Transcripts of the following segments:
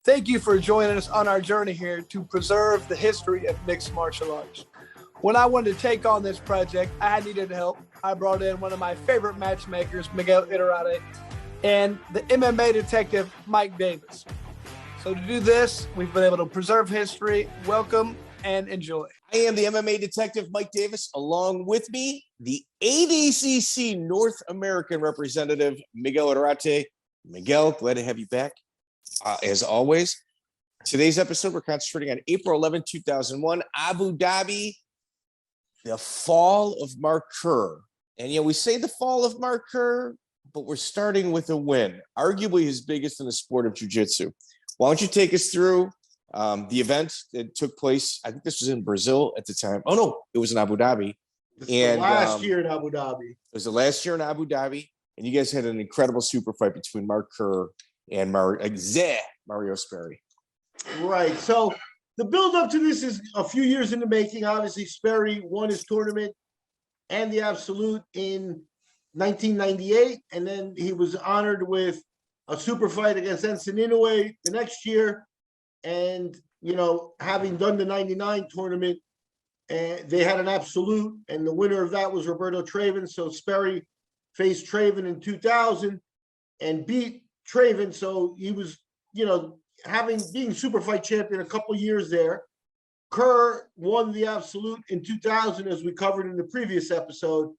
Thank you for joining us on our journey here to preserve the history of mixed martial arts. When I wanted to take on this project, I needed help. I brought in one of my favorite matchmakers, Miguel Iterate, and the MMA Detective, Mike Davis. So to do this, we've been able to preserve history. Welcome and enjoy. I am the MMA Detective, Mike Davis. Along with me, the ADCC North American representative, Miguel Iterate. Miguel, glad to have you back. As always, today's episode, we're concentrating on April 11, 2001, Abu Dhabi, the fall of Mark Kerr. And, we say the fall of Mark Kerr, but we're starting with a win, arguably his biggest in the sport of jiu-jitsu. Why don't you take us through the event that took place? I think this was in Brazil at the time. Oh, no, it was in Abu Dhabi. Last year in Abu Dhabi. It was the last year in Abu Dhabi. And you guys had an incredible super fight between Mark Kerr and Mario Sperry. Right. So the build up to this is a few years in the making. Obviously, Sperry won his tournament and the absolute in 1998. And then he was honored with a super fight against Enson Inoue the next year. And, having done the 99 tournament, they had an absolute. And the winner of that was Roberto Traven. So Sperry faced Traven in 2000 and beat Traven, so he was, being super fight champion a couple years there. Kerr won the absolute in 2000, as we covered in the previous episode,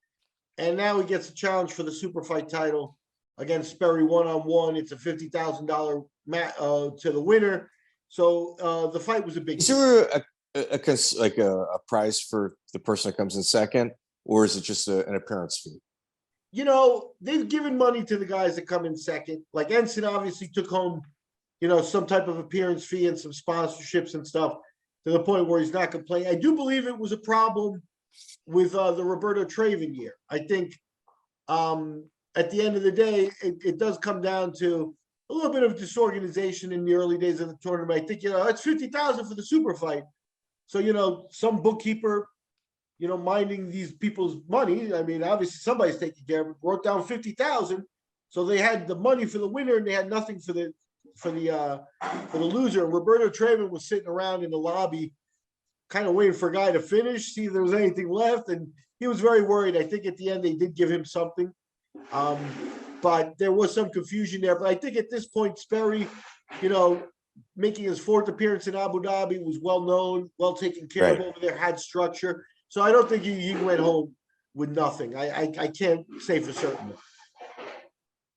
and now he gets a challenge for the super fight title against Sperry one-on-one. It's a $50,000 to the winner. So the fight was a big. Is there a prize for the person that comes in second, or is it just an appearance fee? They've given money to the guys that come in second. Like Enson obviously took home, some type of appearance fee and some sponsorships and stuff to the point where he's not going to play. I do believe it was a problem with the Roberto Traven year. I think at the end of the day, it does come down to a little bit of disorganization in the early days of the tournament. I think, it's $50,000 for the super fight. So, some bookkeeper minding these people's money. I mean, obviously somebody's taking care of it. Wrote down 50,000, so they had the money for the winner and they had nothing for the loser. And Roberto Traven was sitting around in the lobby, kind of waiting for a guy to finish, see if there was anything left, and he was very worried. I think at the end they did give him something, but there was some confusion there. But I think at this point, Sperry, making his fourth appearance in Abu Dhabi, was well known, well taken care of over there, had structure. So I don't think he went home with nothing. I can't say for certain.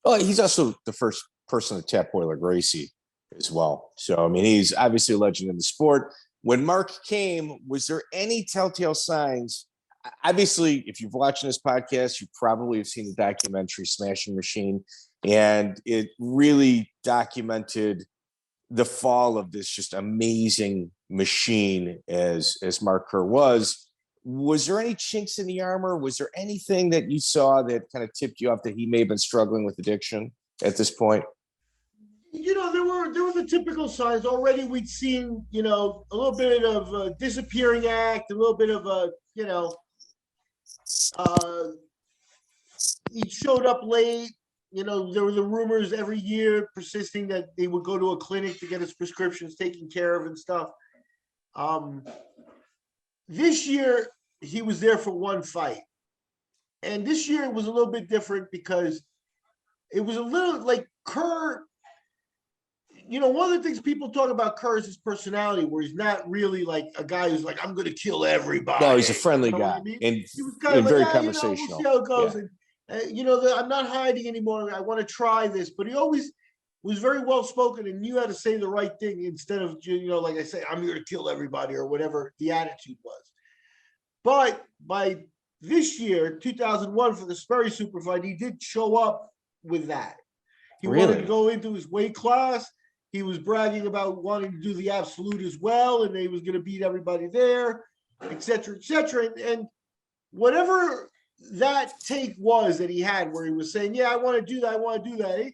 Well, he's also the first person to tap Boiler Gracie as well. So, he's obviously a legend in the sport. When Mark came, was there any telltale signs? Obviously, if you've watched this podcast, you probably have seen the documentary Smashing Machine, and it really documented the fall of this just amazing machine as Mark Kerr was. Was there any chinks in the armor? Was there anything that you saw that kind of tipped you off that he may have been struggling with addiction at this point? There were the typical signs. Already we'd seen, a little bit of a disappearing act, a little bit of he showed up late. There were the rumors every year persisting that they would go to a clinic to get his prescriptions taken care of and stuff. This year, he was there for one fight. And this year it was a little bit different because it was a little like Kerr. One of the things people talk about Kerr is his personality, where he's not really like a guy who's like, I'm going to kill everybody. No, he's a friendly guy. And he was kind of like, very conversational. We'll see how it goes. Yeah. And, I'm not hiding anymore. I want to try this. But he always was very well spoken and knew how to say the right thing instead of, like I say, I'm here to kill everybody or whatever the attitude was. But by this year, 2001, for the Sperry super fight, he did show up with that. He wanted to go into his weight class. He was bragging about wanting to do the absolute as well, and he was going to beat everybody there, et cetera, et cetera. And whatever that take was that he had, where he was saying, yeah, I want to do that,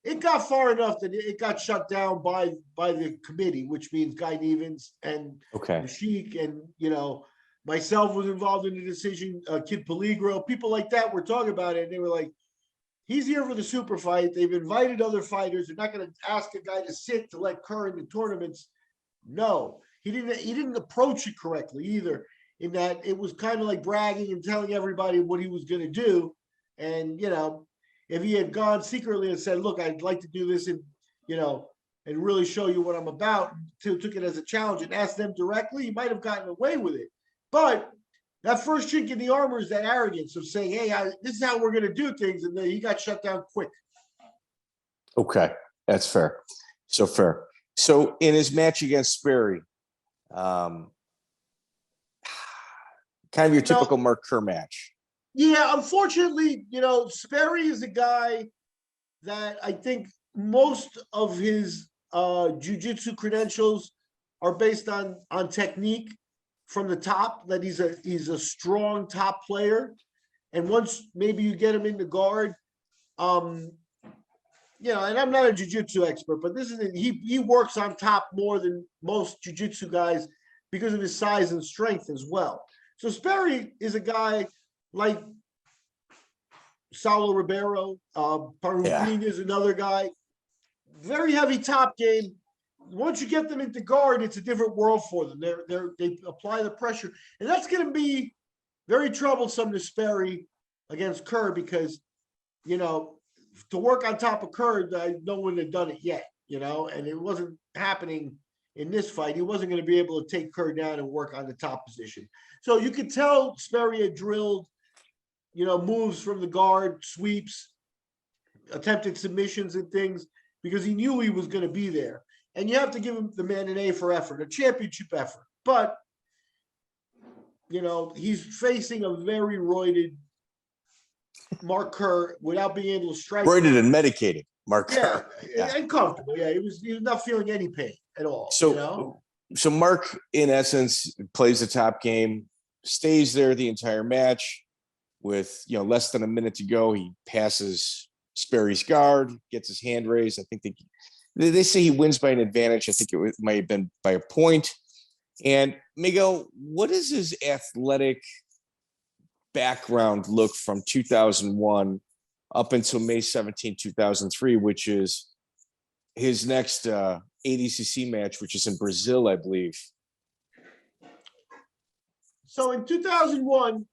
it got far enough that it got shut down by the committee, which means Guy Nevens and Sheik and, myself was involved in the decision, Kid Peligro, people like that were talking about it. And they were like, he's here for the super fight. They've invited other fighters. They're not going to ask a guy to sit to let Kerr in the tournaments. No, he didn't approach it correctly either, in that it was kind of like bragging and telling everybody what he was going to do. And, if he had gone secretly and said, look, I'd like to do this and, and really show you what I'm about, took it as a challenge and asked them directly, he might have gotten away with it. But that first chink in the armor is that arrogance of saying, hey, this is how we're going to do things. And then he got shut down quick. Okay, that's fair. So fair. So in his match against Sperry, kind of your typical Mark Kerr match. Yeah, unfortunately, Sperry is a guy that I think most of his jiu-jitsu credentials are based on technique from the top, that he's a strong top player. And once maybe you get him in the guard, and I'm not a jiu-jitsu expert, but he works on top more than most jiu-jitsu guys because of his size and strength as well. So Sperry is a guy like Saulo Ribeiro, Parufin is another guy, very heavy top game. Once you get them into guard, it's a different world for them. They apply the pressure, and that's going to be very troublesome to Sperry against Kerr, because to work on top of Kerr, no one had done it yet, and it wasn't happening in this fight. He wasn't going to be able to take Kerr down and work on the top position. So you could tell Sperry had drilled, moves from the guard, sweeps, attempted submissions and things, because he knew he was going to be there. And you have to give him the man an A for effort, a championship effort. But, he's facing a very roided Mark Kerr without being able to strike. Roided and medicated Mark Kerr. Yeah, and comfortable. Yeah, he was not feeling any pain at all. So Mark, in essence, plays the top game, stays there the entire match. With less than a minute to go, he passes Sperry's guard, gets his hand raised. I think they say he wins by an advantage. I think it might have been by a point. And Miguel, what is his athletic background look from 2001 up until May 17, 2003, which is his next ADCC match, which is in Brazil, I believe? So in 2001,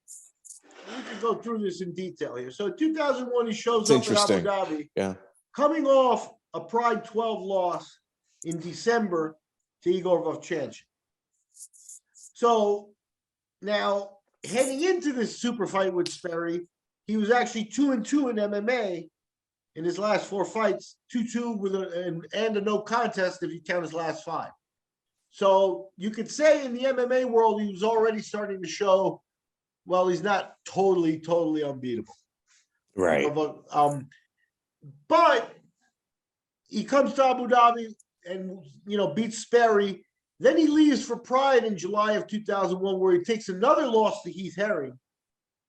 we can go through this in detail here. So in 2001, he shows up in Abu Dhabi, coming off a Pride 12 loss in December to Igor Vovchanchyn. So now, heading into this super fight with Sperry, he was actually 2-2 in MMA in his last 4 fights, 2-2 with and a no contest if you count his last 5. So you could say in the MMA world, he was already starting to show, well, he's not totally unbeatable. Right. But he comes to Abu Dhabi and, beats Sperry. Then he leaves for Pride in July of 2001, where he takes another loss to Heath Herring.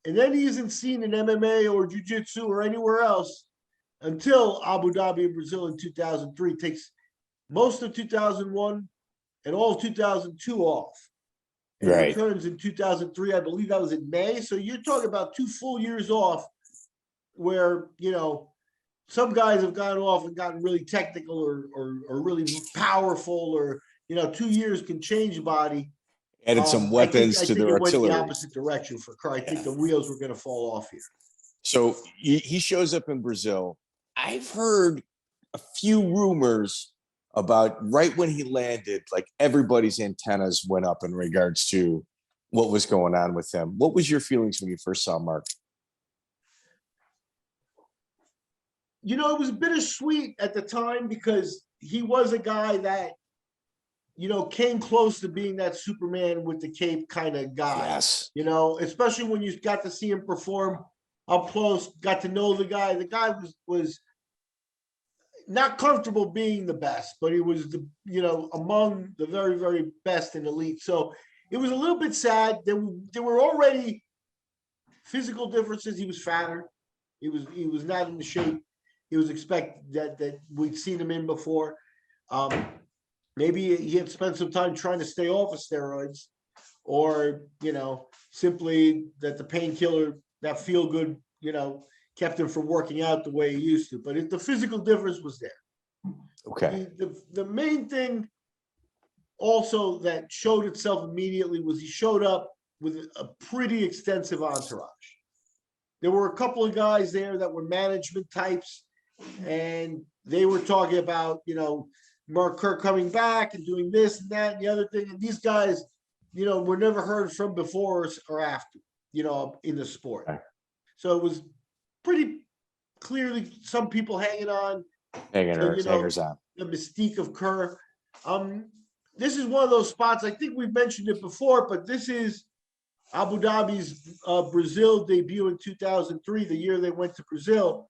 And then he isn't seen in MMA or jiu-jitsu or anywhere else until Abu Dhabi in Brazil in 2003. Takes most of 2001 and all of 2002 off. And right. Returns in 2003. I believe that was in May. So you're talking about 2 full years off where, some guys have gone off and gotten really technical or really powerful, or, 2 years can change a body. Added some weapons to their artillery. Went the opposite direction for Kerr. I think the wheels were going to fall off here. So he shows up in Brazil. I've heard a few rumors about right when he landed, like everybody's antennas went up in regards to what was going on with him. What was your feelings when you first saw Mark? It was bittersweet at the time, because he was a guy that, came close to being that Superman with the cape kind of guy. Yes. Especially when you got to see him perform up close, got to know the guy. The guy was not comfortable being the best, but he was among the very, very best in elite. So it was a little bit sad. There were already physical differences. He was fatter. He was not in the shape he was expected that we'd seen him in before. Maybe he had spent some time trying to stay off of steroids, or simply that the painkiller, that feel good, kept him from working out the way he used to. But the physical difference was there. Okay. The main thing also that showed itself immediately was he showed up with a pretty extensive entourage. There were a couple of guys there that were management types, and they were talking about, Mark Kerr coming back and doing this and that and the other thing. And these guys, were never heard from before or after, in the sport. Right. So it was pretty clearly some people hangers on. The mystique of Kerr. This is one of those spots, I think we've mentioned it before, but this is Abu Dhabi's Brazil debut in 2003, the year they went to Brazil.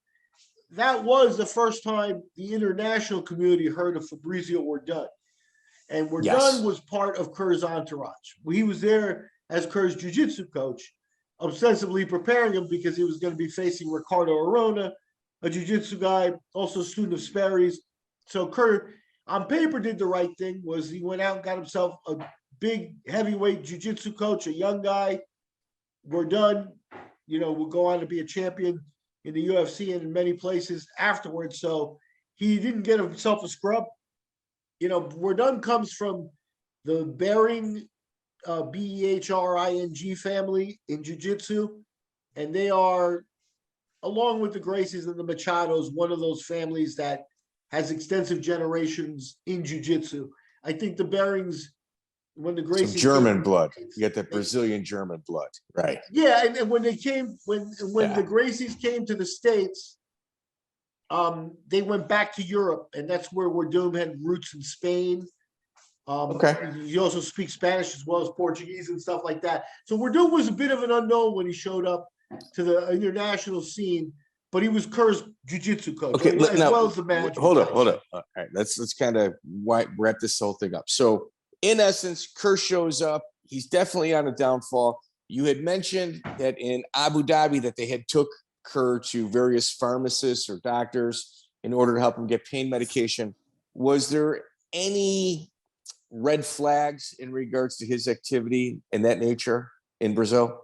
That was the first time the international community heard of Fabrizio Werdun. And Werdun was part of Kerr's entourage. He was there as Kerr's jiu-jitsu coach, ostensibly preparing him because he was going to be facing Ricardo Arona, a jiu-jitsu guy, also a student of Sperry's. So Kerr, on paper, did the right thing. Was he went out and got himself a big heavyweight jiu-jitsu coach, a young guy. Werdun, will go on to be a champion in the UFC and in many places afterwards. So he didn't get himself a scrub. Werdun comes from the Bering, Behring family in jiu-jitsu, and they are, along with the Gracies and the Macedos, one of those families that has extensive generations in jiu-jitsu. I think the Berings, when the Gracies German blood, you get that Brazilian German blood, right? Yeah, and when they came, when the Gracies came to the States, they went back to Europe, and that's where Werdun had roots in Spain. He also speaks Spanish as well as Portuguese and stuff like that. So Werdun was a bit of an unknown when he showed up to the international scene, but he was Kerr's jiu-jitsu coach, as well as the management. Hold up. All right, let's kind of wrap this whole thing up. So, in essence, Kerr shows up. He's definitely on a downfall. You had mentioned that in Abu Dhabi that they had took Kerr to various pharmacists or doctors in order to help him get pain medication. Was there any red flags in regards to his activity and that nature in Brazil?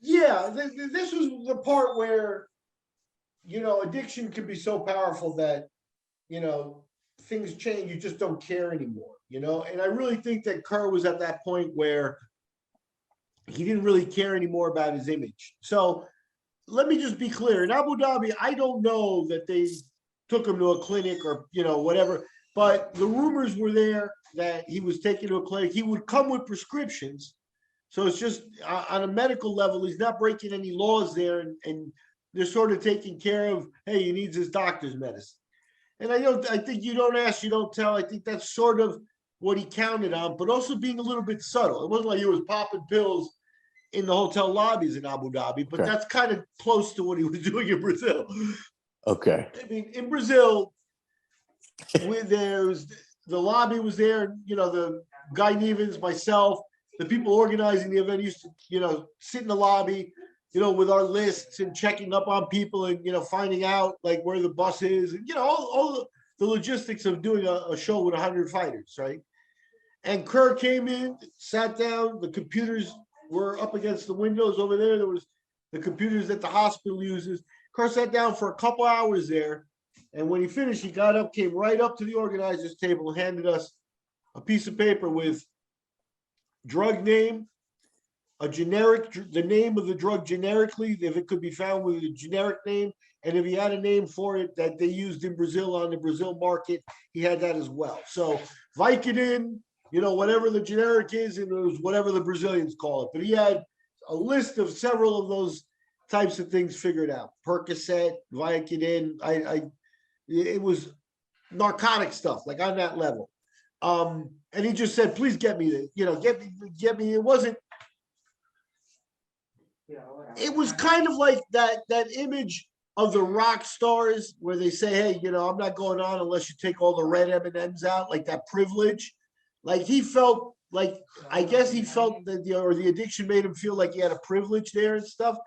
Yeah, this was the part where, addiction can be so powerful that, things change. You just don't care anymore, and I really think that Kerr was at that point where he didn't really care anymore about his image. So let me just be clear. In Abu Dhabi, I don't know that they took him to a clinic or, whatever, but the rumors were there that he was taken to a clinic. He would come with prescriptions. So it's just on a medical level, he's not breaking any laws there, and they're sort of taking care of, hey, he needs his doctor's medicine. And I think you don't ask, you don't tell. I think that's sort of what he counted on, but also being a little bit subtle. It wasn't like he was popping pills in the hotel lobbies in Abu Dhabi, but that's kind of close to what he was doing in Brazil. Okay. I mean, in Brazil, the lobby was there, the Guy Nevens, myself, the people organizing the event used to, sit in the lobby, with our lists and checking up on people and, finding out like where the bus is and, all the logistics of doing a show with 100 fighters, right? And Kerr came in, sat down, the computers were up against the windows over there. There was the computers that the hospital uses. Kerr sat down for a couple hours there. And when he finished, he got up, came right up to the organizer's table and handed us a piece of paper with drug name, the name of the drug generically, if it could be found with a generic name, and if he had a name for it that they used in Brazil on the Brazil market, he had that as well. So Vicodin, whatever the generic is, and it was whatever the Brazilians call it. But he had a list of several of those types of things figured out. Percocet, Vicodin, it was narcotic stuff, like on that level. And he just said, please get me this, get me. It was kind of like that image of the rock stars where they say, hey, I'm not going on unless you take all the red M&Ms out, like that privilege. Like he felt like, I guess he felt that, or the addiction made him feel like he had a privilege there and stuff.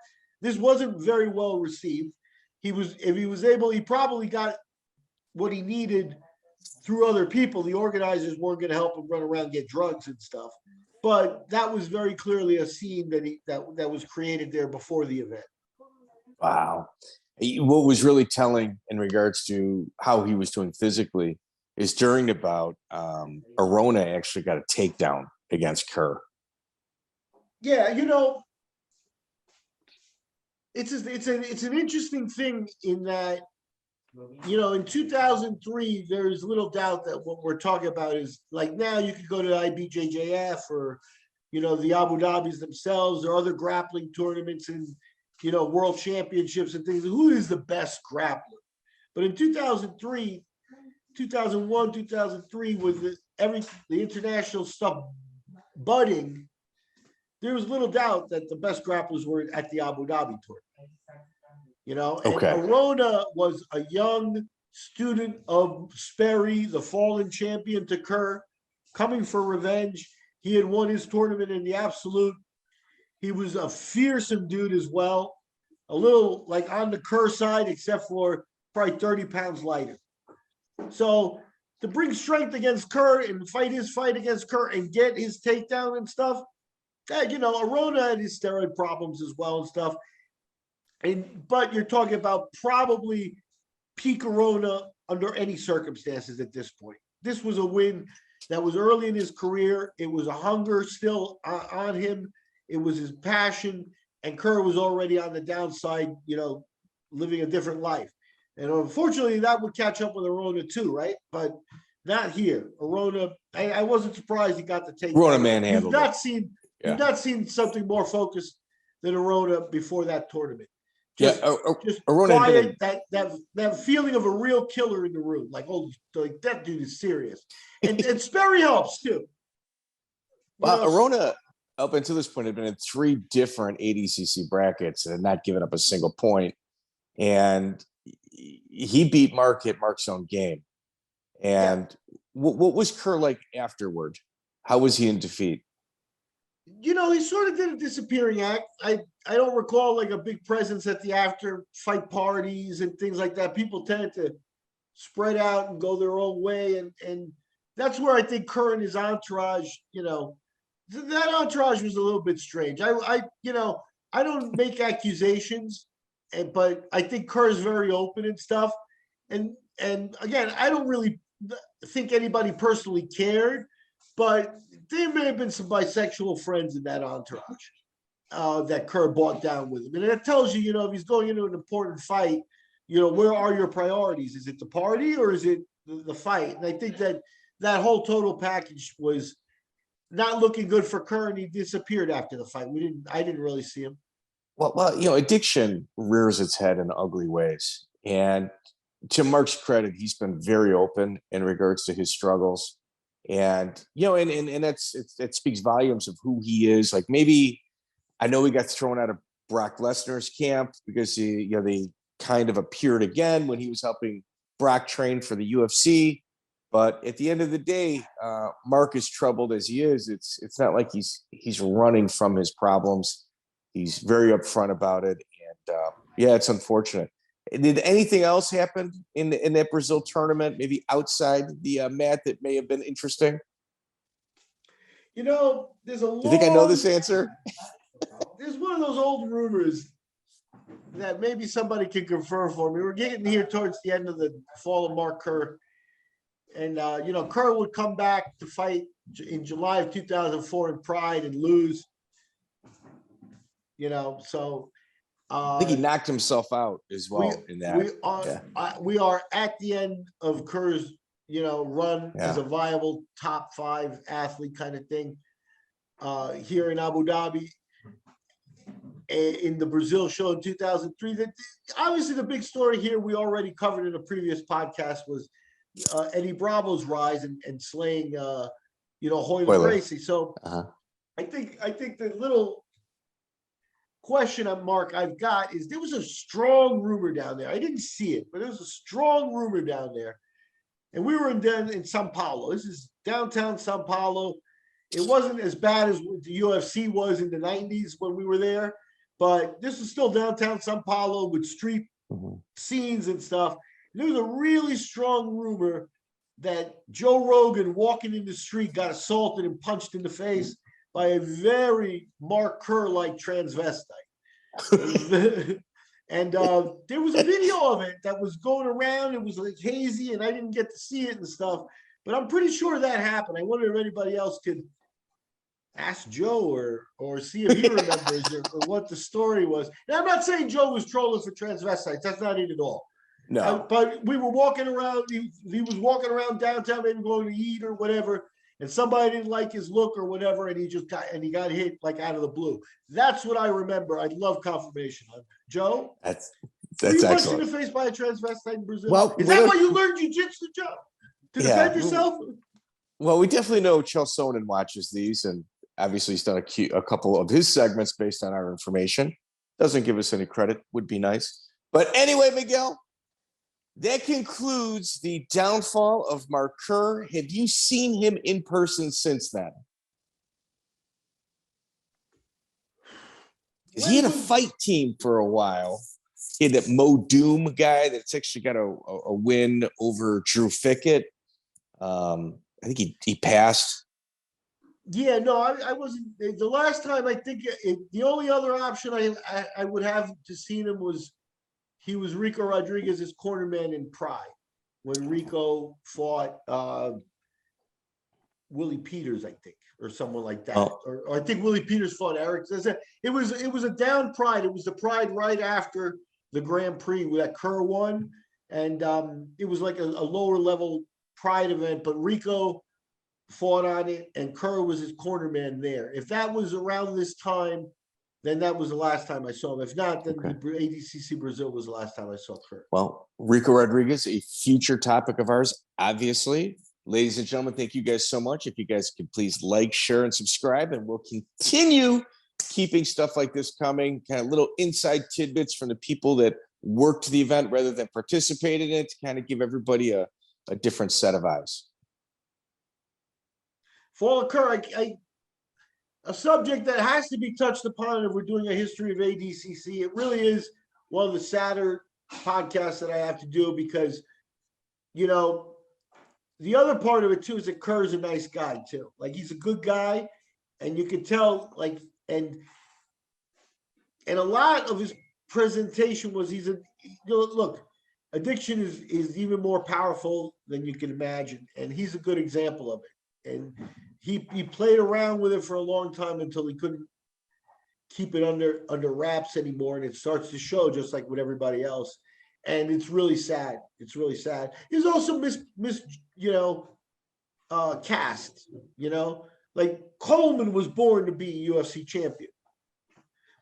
This wasn't very well received. He probably got what he needed through other people. The organizers weren't going to help him run around and get drugs and stuff. But that was very clearly a scene that was created there before the event. Wow. What was really telling in regards to how he was doing physically is during the bout, Arona actually got a takedown against Kerr. Yeah, it's an interesting thing in that, in 2003, there's little doubt that what we're talking about is like now you could go to IBJJF or, the Abu Dhabis themselves or other grappling tournaments and, world championships and things. Who is the best grappler? But in 2003, 2001, 2003, with the international stuff budding, there was little doubt that the best grapplers were at the Abu Dhabi tournament. Okay. And Arona was a young student of Sperry, the fallen champion to Kerr, coming for revenge. He had won his tournament in the absolute. He was a fearsome dude as well, a little like on the Kerr side, except for probably 30 pounds lighter. So to bring strength against Kerr and fight his fight against Kerr and get his takedown and stuff, Arona had his steroid problems as well and stuff. But you're talking about probably peak Arona under any circumstances at this point. This was a win that was early in his career. It was a hunger still on him. It was his passion. And Kerr was already on the downside, living a different life. And unfortunately, that would catch up with Arona too, right? But not here. Arona, I wasn't surprised he got the take. Arona manhandled You've not seen something more focused than Arona before that tournament. Just Arona quiet, that feeling of a real killer in the room. Like, that dude is serious. And Sperry helps too. Arona, up until this point, had been in 3 different ADCC brackets and had not given up a single point. And he beat Mark at Mark's own game. And what was Kerr like afterward? How was he in defeat? He sort of did a disappearing act. I don't recall like a big presence at the after fight parties and things like that. People tend to spread out and go their own way. And that's where I think Kerr and his entourage, that entourage was a little bit strange. I don't make accusations, but I think Kerr is very open and stuff. And again, I don't really think anybody personally cared, but there may have been some bisexual friends in that entourage that Kerr brought down with him. And it tells you, if he's going into an important fight, where are your priorities? Is it the party or is it the fight? And I think that whole total package was not looking good for Kerr, and he disappeared after the fight. I didn't really see him. Well, addiction rears its head in ugly ways. And to Mark's credit, he's been very open in regards to his struggles. And that speaks volumes of who he is. Like, maybe I know he got thrown out of Brock Lesnar's camp because they kind of appeared again when he was helping Brock train for the UFC. But at the end of the day, Mark, is troubled as he is, it's not like he's running from his problems. He's very upfront about it, and it's unfortunate. Did anything else happen in that Brazil tournament, maybe outside the mat, that may have been interesting? There's a long... Do you think I know this answer? There's one of those old rumors that maybe somebody can confirm for me. We're getting here towards the end of the fall of Mark Kerr. And, Kerr would come back to fight in July of 2004 in Pride and lose. So... I think he knocked himself out as well in that. We are at the end of Kerr's, run as a viable top 5 athlete kind of thing here in Abu Dhabi. In the Brazil show in 2003. Obviously, the big story here we already covered in a previous podcast was Eddie Bravo's rise and slaying, Royler Gracie. So I think the little question on Mark I've got is there was a strong rumor down there. I didn't see it, but there was a strong rumor down there. And we were in Sao Paulo. This is downtown Sao Paulo. It wasn't as bad as the UFC was in the 90s when we were there, but this is still downtown Sao Paulo with street scenes and stuff. And there was a really strong rumor that Joe Rogan walking in the street got assaulted and punched in the face by a very Mark Kerr-like transvestite. And there was a video of it that was going around. It was like hazy, and I didn't get to see it and stuff. But I'm pretty sure that happened. I wonder if anybody else could ask Joe or see if he remembers or what the story was. And I'm not saying Joe was trolling for transvestites. That's not it at all. No. But we were walking around. He was walking around downtown, maybe going to eat or whatever. And somebody didn't like his look or whatever, and he got hit like out of the blue. That's what I remember. I'd love confirmation on that. Joe? That's were you excellent. punched in the face by a transvestite in Brazil? Well, is that why you learned jiu-jitsu, Joe? To defend yourself? Well, we definitely know Chael Sonnen watches these, and obviously he's done a couple of his segments based on our information. Doesn't give us any credit. Would be nice. But anyway, Miguel, that concludes the downfall of Mark Kerr. Have you seen him in person since then? He had a fight team for a while. He had that Mo Doom guy that's actually got a win over Drew Fickett. I think he passed. Yeah, no, I wasn't. The last time I think the only other option I would have to seen him was he was Rico Rodriguez's cornerman in Pride when Rico fought Willie Peters, I think, or someone like that. Oh. Or I think Willie Peters fought Eric. It was a down Pride. It was the Pride right after the Grand Prix that Kerr won, and it was like a lower level Pride event, but Rico fought on it, and Kerr was his cornerman there. If that was around this time, then that was the last time I saw him. If not, then the ADCC Brazil was the last time I saw Kerr. Well, Rico Rodriguez, a future topic of ours, obviously. Ladies and gentlemen, thank you guys so much. If you guys could please like, share, and subscribe, and we'll continue keeping stuff like this coming, kind of little inside tidbits from the people that worked the event rather than participated in it, to kind of give everybody a different set of eyes. For Kerr, a subject that has to be touched upon if we're doing a history of ADCC. It really is one of the sadder podcasts that I have to do because, you know, the other part of it too is that Kerr's a nice guy too. Like, he's a good guy, and you can tell, like, and a lot of his presentation was look, addiction is even more powerful than you can imagine, and he's a good example of it. And he played around with it for a long time until he couldn't keep it under wraps anymore, and it starts to show just like with everybody else. And it's really sad. It's really sad. He's also cast, like Coleman was born to be a UFC champion.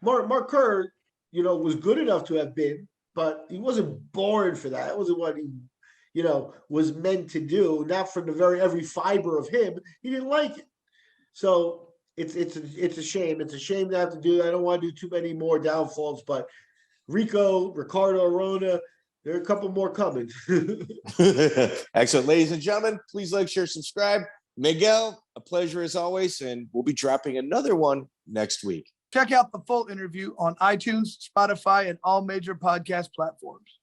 Mark Kerr, was good enough to have been, but he wasn't born for that. That wasn't what he was meant to do. Not from every fiber of him. He didn't like it. So it's a shame. It's a shame to have to do. I don't want to do too many more downfalls, but Ricardo Arona, there are a couple more coming. Excellent. Ladies and gentlemen, please like, share, subscribe. Miguel, a pleasure as always, and we'll be dropping another one next week. Check out the full interview on iTunes, Spotify, and all major podcast platforms.